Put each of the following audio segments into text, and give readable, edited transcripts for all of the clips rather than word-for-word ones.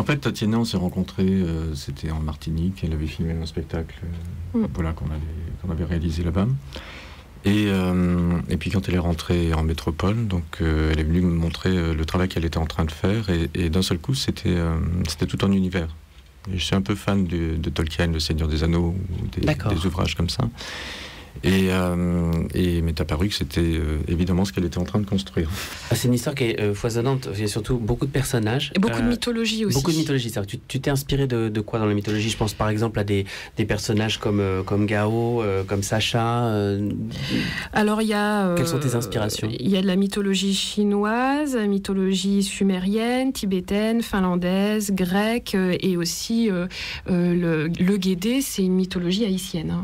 En fait, Tatiana, on s'est rencontrés, c'était en Martinique. Elle avait filmé un spectacle voilà, qu'on avait réalisé là-bas. Et puis quand elle est rentrée en métropole, donc elle est venue me montrer le travail qu'elle était en train de faire. Et d'un seul coup, c'était tout un univers. Et je suis un peu fan de Tolkien, Le Seigneur des Anneaux, ou des ouvrages comme ça. Et m'est apparu que c'était évidemment ce qu'elle était en train de construire. C'est une histoire qui est foisonnante. Il y a surtout beaucoup de personnages. Et beaucoup de mythologie aussi. Beaucoup de mythologie. Tu t'es inspiré de quoi dans la mythologie? Je pense par exemple à des personnages comme Gao, comme Sacha. Alors il y a... Quelles sont tes inspirations? Il y a de la mythologie chinoise, mythologie sumérienne, tibétaine, finlandaise, grecque, et aussi le Guédé, c'est une mythologie haïtienne.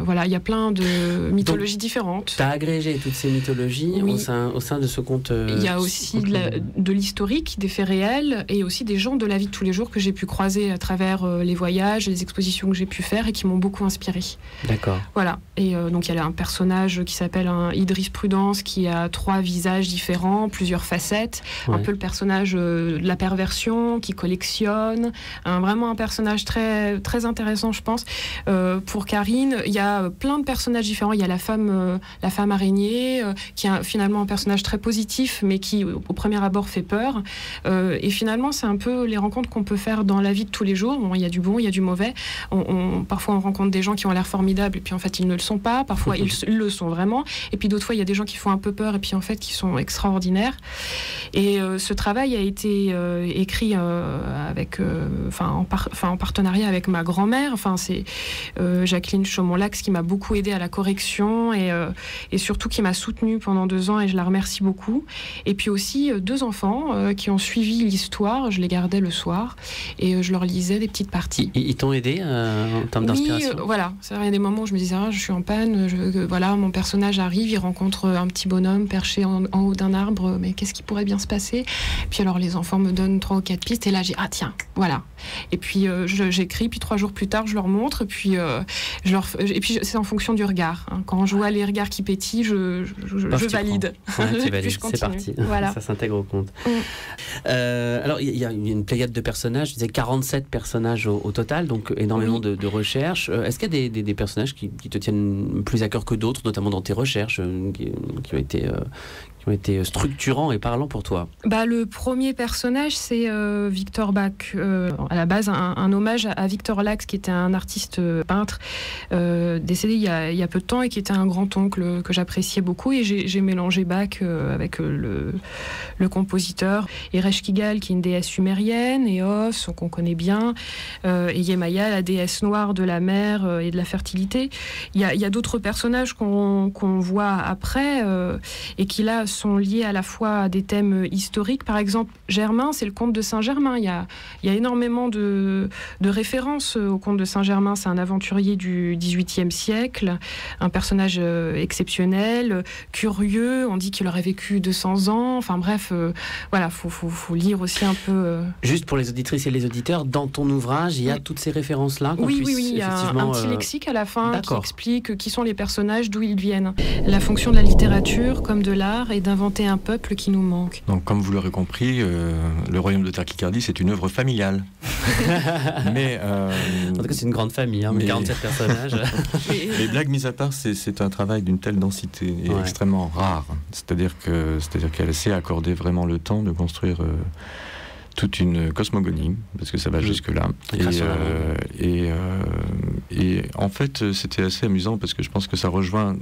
Voilà, il y a plein de mythologies différentes. Tu as agrégé toutes ces mythologies au sein de ce conte. Il y a aussi de l'historique, des faits réels, et aussi des gens de la vie de tous les jours que j'ai pu croiser à travers les voyages, les expositions que j'ai pu faire et qui m'ont beaucoup inspiré. D'accord. Voilà. Et donc il y a un personnage qui s'appelle Idriss Prudence, qui a 3 visages différents, plusieurs facettes. Ouais. Un peu le personnage de la perversion, qui collectionne. Vraiment un personnage très, très intéressant, je pense. Pour Karine, il y a plein de personnages différents. Il y a la femme araignée, qui est finalement un personnage très positif, mais qui, au premier abord, fait peur. Et finalement, c'est un peu les rencontres qu'on peut faire dans la vie de tous les jours. Bon, il y a du bon, il y a du mauvais. Parfois, on rencontre des gens qui ont l'air formidables, et puis en fait, ils ne le sont pas. Parfois, ils le sont vraiment. Et puis d'autres fois, il y a des gens qui font un peu peur, et puis en fait, qui sont extraordinaires. Et ce travail a été écrit en partenariat avec ma grand-mère. C'est Jacqueline Chaumont-Lax qui m'a beaucoup aidée à la correction et surtout qui m'a soutenue pendant 2 ans, et je la remercie beaucoup. Et puis aussi 2 enfants qui ont suivi l'histoire. Je les gardais le soir et je leur lisais des petites parties. Ils t'ont aidé en termes d'inspiration? Oui, voilà. Il y a des moments où je me disais, je suis en panne, voilà, mon personnage arrive, il rencontre un petit bonhomme perché en haut d'un arbre, mais qu'est-ce qui pourrait bien se passer? Puis alors les enfants me donnent 3 ou 4 pistes, et là j'ai, tiens, voilà. Et puis j'écris, puis 3 jours plus tard, je leur montre, puis et puis c'est en fonction du regard. Quand je vois les regards qui pétillent, je valide. Ouais, tu valides, c'est parti. Voilà. Ça s'intègre au conte. Alors, il y a une pléiade de personnages, je disais 47 personnages au total, donc énormément de recherches. Est-ce qu'il y a des personnages qui te tiennent plus à cœur que d'autres, notamment dans tes recherches, qui ont été structurants et parlants pour toi? Le premier personnage, c'est Victor Bach. À la base, un hommage à Victor Lax, qui était un artiste peintre décédé il y a peu de temps, et qui était un grand-oncle que j'appréciais beaucoup. Et j'ai mélangé Bach avec le compositeur. Et Ereshkigal, qui est une déesse sumérienne, Eos, qu'on connaît bien, et Yemaya, la déesse noire de la mer et de la fertilité. Il y a d'autres personnages qu'on voit après, et qui là sont liés à la fois à des thèmes historiques. Par exemple, Germain, c'est le comte de Saint-Germain. Il y a énormément de références au comte de Saint-Germain. C'est un aventurier du XVIIIe siècle, un personnage exceptionnel, curieux. On dit qu'il aurait vécu 200 ans. Enfin bref, voilà, faut lire aussi un peu. Juste pour les auditrices et les auditeurs, dans ton ouvrage, il y a toutes ces références-là. Oui, il y a un petit lexique à la fin qui explique qui sont les personnages, d'où ils viennent. La fonction de la littérature comme de l'art est d'inventer un peuple qui nous manque. Donc, comme vous l'aurez compris, le royaume de Terquicardie, c'est une œuvre familiale. Mais, en tout cas, c'est une grande famille, 47 personnages. Les blagues mises à part, c'est un travail d'une telle densité et extrêmement rare. C'est-à-dire qu'elle sait accorder vraiment le temps de construire toute une cosmogonie, parce que ça va jusque-là. Et en fait, c'était assez amusant, parce que je pense que ça rejoint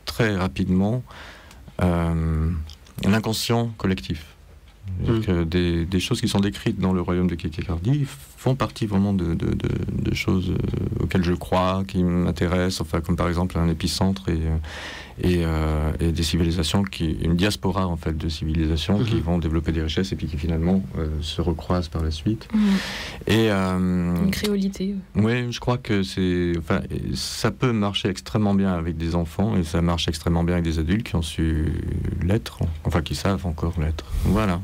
très rapidement l'inconscient collectif. Des choses qui sont décrites dans le royaume de Terquicardie font partie vraiment de choses auxquelles je crois, qui m'intéressent, enfin, comme par exemple un épicentre et des civilisations, une diaspora en fait de civilisations qui vont développer des richesses et puis qui finalement se recroisent par la suite. Une créolité. Oui, je crois que ça peut marcher extrêmement bien avec des enfants, et ça marche extrêmement bien avec des adultes qui ont su l'être, enfin qui savent encore l'être. Voilà.